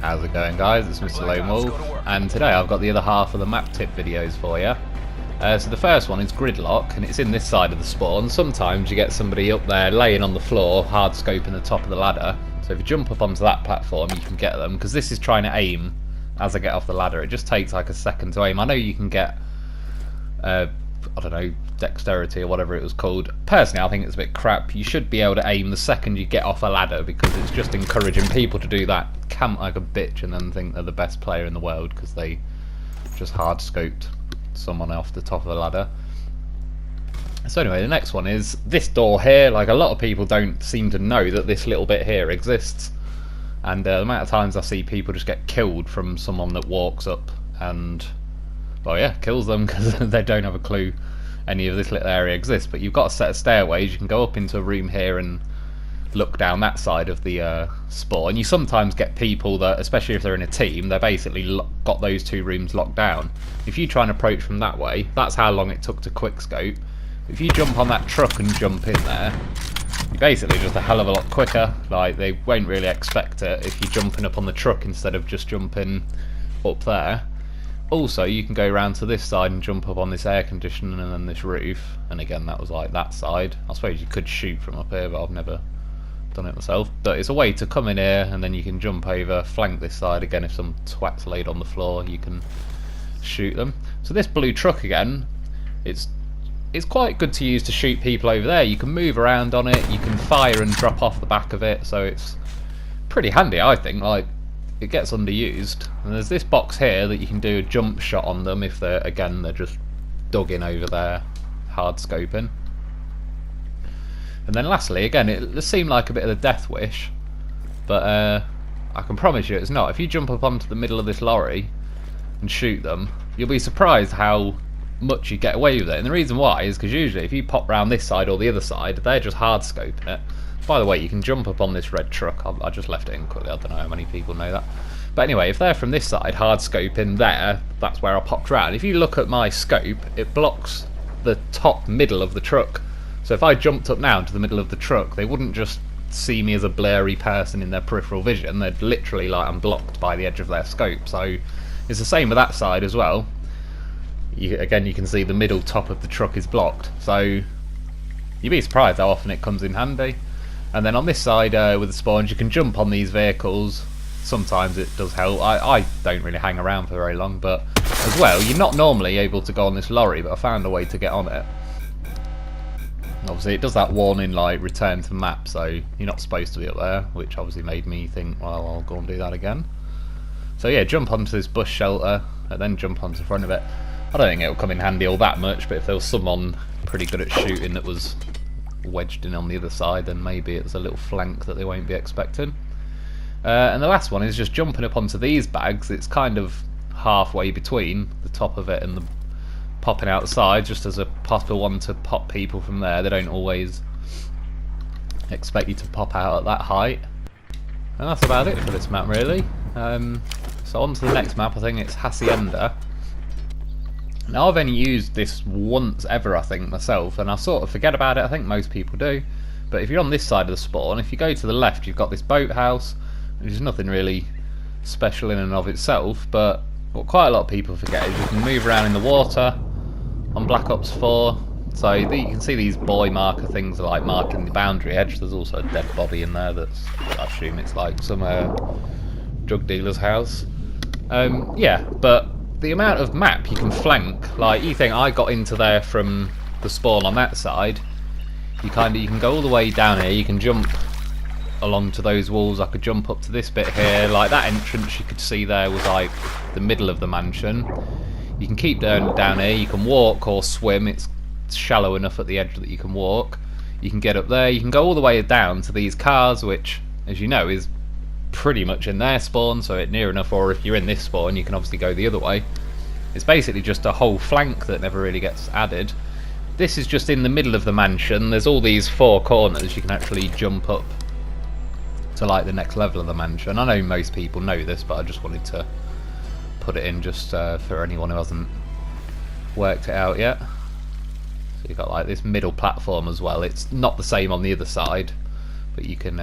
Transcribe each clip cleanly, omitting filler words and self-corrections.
How's it going, guys? It's Mr. Lone Wolf, and today I've got the other half of the map tip videos for you. So the first one is Gridlock, and it's in this side of the spawn. Sometimes you get somebody up there laying on the floor, hard scoping the top of the ladder. So if you jump up onto that platform, you can get them, because this is trying to aim as I get off the ladder. It just takes like a second to aim. I know you can get, I don't know, dexterity or whatever it was called. Personally, I think it's a bit crap. You should be able to aim the second you get off a ladder, because it's just encouraging people to do that, camp like a bitch, and then think they're the best player in the world because they just hard scoped someone off the top of the ladder. So anyway, the next one is this door here. Like, a lot of people don't seem to know that this little bit here exists, and the amount of times I see people just get killed from someone that walks up and, well, yeah, kills them because they don't have a clue any of this little area exists. But you've got a set of stairways. You can go up into a room here and look down that side of the spawn. You sometimes get people that, especially if they're in a team, they're basically got those two rooms locked down. If you try and approach from that way, that's how long it took to quickscope. If you jump on that truck and jump in there, you're basically just a hell of a lot quicker. Like, they won't really expect it if you're jumping up on the truck instead of just jumping up there. Also, you can go around to this side and jump up on this air conditioning and then this roof. And again, that was like that side. I suppose you could shoot from up here, but I've never done it myself. But it's a way to come in here, and then you can jump over, flank this side again. If some twat's laid on the floor, you can shoot them. So this blue truck again, it's quite good to use to shoot people over there. You can move around on it, you can fire and drop off the back of it, so it's pretty handy, I think. Like, it gets underused. And there's this box here that you can do a jump shot on them if they're just dug in over there, hard scoping. And then lastly, again, it seemed like a bit of a death wish, but I can promise you it's not. If you jump up onto the middle of this lorry and shoot them, you'll be surprised how much you get away with it. And the reason why is because usually if you pop round this side or the other side, they're just hard scoping it. By the way, you can jump up on this red truck. I just left it in quickly. I don't know how many people know that. But anyway, if they're from this side, hard scoping there, that's where I popped round. If you look at my scope, it blocks the top middle of the truck. So if I jumped up now to the middle of the truck, they wouldn't just see me as a blurry person in their peripheral vision. They'd literally, like, I'm blocked by the edge of their scope. So it's the same with that side as well. Again, you can see the middle top of the truck is blocked. So you'd be surprised how often it comes in handy. And then on this side with the spawns, you can jump on these vehicles. Sometimes it does help. I don't really hang around for very long, but as well, you're not normally able to go on this lorry, but I found a way to get on it. Obviously, it does that warning, like, return to map, so you're not supposed to be up there, which obviously made me think, well, I'll go and do that again. So yeah, jump onto this bus shelter, and then jump onto the front of it. I don't think it'll come in handy all that much, but if there was someone pretty good at shooting that was wedged in on the other side, then maybe it's a little flank that they won't be expecting. And the last one is just jumping up onto these bags. It's kind of halfway between the top of it and the popping out the side, just as a possible one to pop people from there. They don't always expect you to pop out at that height. And that's about it for this map, really. So on to the next map. I think it's Hacienda. Now, I've only used this once ever, I think, myself, and I sort of forget about it. I think most people do. But if you're on this side of the spawn, if you go to the left, you've got this boathouse, which is nothing really special in and of itself, but what quite a lot of people forget is you can move around in the water on Black Ops 4. So you can see these buoy marker things are like marking the boundary edge. There's also a dead body in there that's, I assume it's like some drug dealer's house. Yeah, but the amount of map you can flank, like, you think I got into there from the spawn on that side, you can go all the way down here, you can jump along to those walls. I could jump up to this bit here, like that entrance you could see there was like the middle of the mansion. You can keep down here, you can walk or swim, it's shallow enough at the edge that you can walk. You can get up there, you can go all the way down to these cars, which, as you know, is pretty much in their spawn, so it's near enough. Or if you're in this spawn, you can obviously go the other way. It's basically just a whole flank that never really gets added. This is just in the middle of the mansion. There's all these four corners. You can actually jump up to like the next level of the mansion. I know most people know this, but I just wanted to put it in just for anyone who hasn't worked it out yet. So you've got like this middle platform as well. It's not the same on the other side, but you can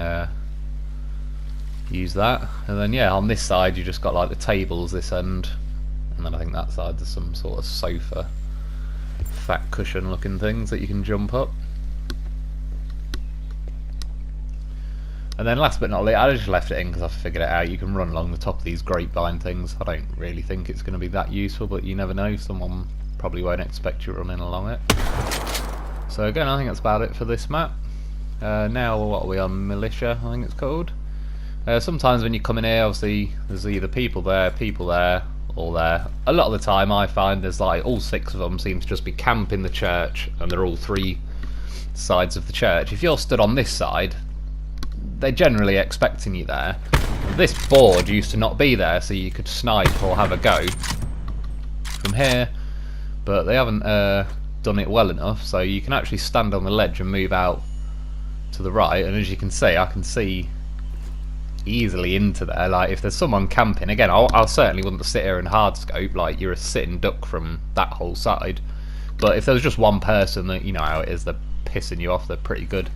use that. And then yeah, on this side you just got like the tables this end, and then I think that side there's some sort of sofa, fat cushion looking things that you can jump up. And then last but not least, I just left it in because I figured it out. You can run along the top of these grapevine things. I don't really think it's going to be that useful, but you never know. Someone probably won't expect you running along it. So again, I think that's about it for this map. Now what are we on? Militia, I think it's called. Sometimes when you come in here, obviously there's either people there, or there. A lot of the time I find there's like all 6 of them seem to just be camping the church, and they're all 3 sides of the church. If you're stood on this side, they're generally expecting you there. This board used to not be there, so you could snipe or have a go from here, but they haven't done it well enough, so you can actually stand on the ledge and move out to the right, and as you can see, I can see easily into there. Like if there's someone camping, again I certainly wouldn't sit here and hard scope like you're a sitting duck from that whole side, but if there was just one person that, you know how it is, they're pissing you off, they're pretty good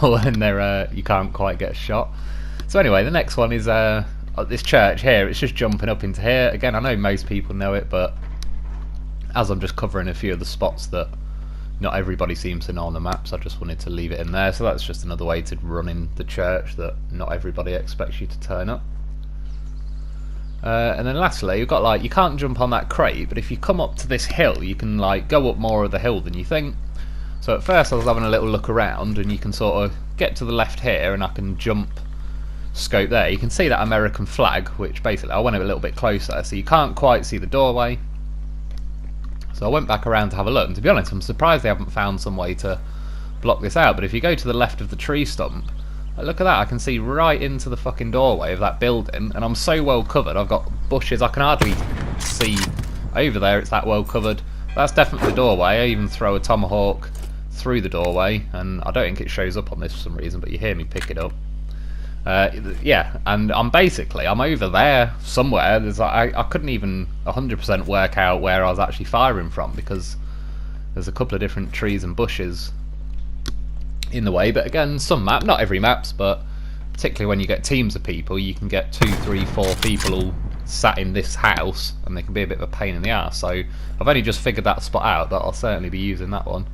when they're you can't quite get a shot. So anyway, the next one is this church here. It's just jumping up into here. Again, I know most people know it, but as I'm just covering a few of the spots that not everybody seems to know on the maps, I just wanted to leave it in there. So that's just another way to run in the church that not everybody expects you to turn up. And then lastly, you've got like, you can't jump on that crate, but if you come up to this hill, you can like go up more of the hill than you think. So at first I was having a little look around, and you can sort of get to the left here and I can jump scope there. You can see that American flag, which basically I went a little bit closer, so you can't quite see the doorway. So I went back around to have a look, and to be honest, I'm surprised they haven't found some way to block this out. But if you go to the left of the tree stump, look at that, I can see right into the fucking doorway of that building, and I'm so well covered. I've got bushes, I can hardly see over there, it's that well covered. That's definitely the doorway. I even throw a tomahawk through the doorway, and I don't think it shows up on this for some reason, but you hear me pick it up. Yeah, and I'm over there somewhere. There's like, I couldn't even 100% work out where I was actually firing from, because there's a couple of different trees and bushes in the way. But again, some map, not every maps, but particularly when you get teams of people, you can get 2, 3, 4 people all sat in this house, and they can be a bit of a pain in the ass. So I've only just figured that spot out, but I'll certainly be using that one.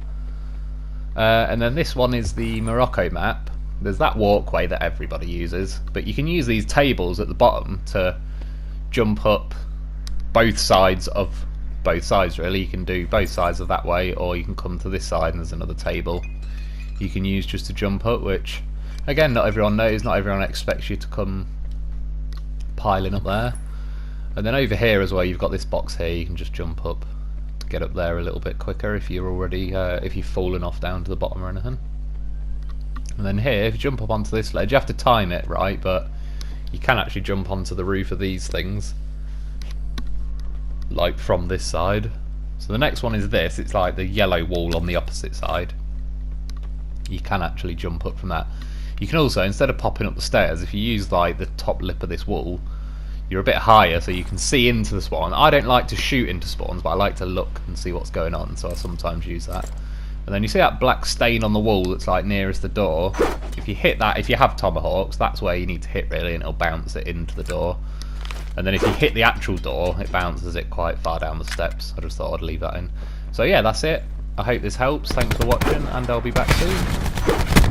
And then this one is the Morocco map. There's that walkway that everybody uses, but you can use these tables at the bottom to jump up both sides really. You can do both sides of that way, or you can come to this side and there's another table you can use just to jump up, which again, not everyone knows, not everyone expects you to come piling up there. And then over here as well, you've got this box here, you can just jump up, get up there a little bit quicker if you're already if you've fallen off down to the bottom or anything. And then here, if you jump up onto this ledge, you have to time it right, but you can actually jump onto the roof of these things, like from this side. So the next one is this, it's like the yellow wall on the opposite side. You can actually jump up from that. You can also, instead of popping up the stairs, if you use like the top lip of this wall, you're a bit higher so you can see into the spawn. I don't like to shoot into spawns, but I like to look and see what's going on, so I sometimes use that. And then you see that black stain on the wall that's like nearest the door. If you hit that, if you have tomahawks, that's where you need to hit really, and it'll bounce it into the door. And then if you hit the actual door, it bounces it quite far down the steps. I just thought I'd leave that in. So yeah, that's it. I hope this helps. Thanks for watching, and I'll be back soon.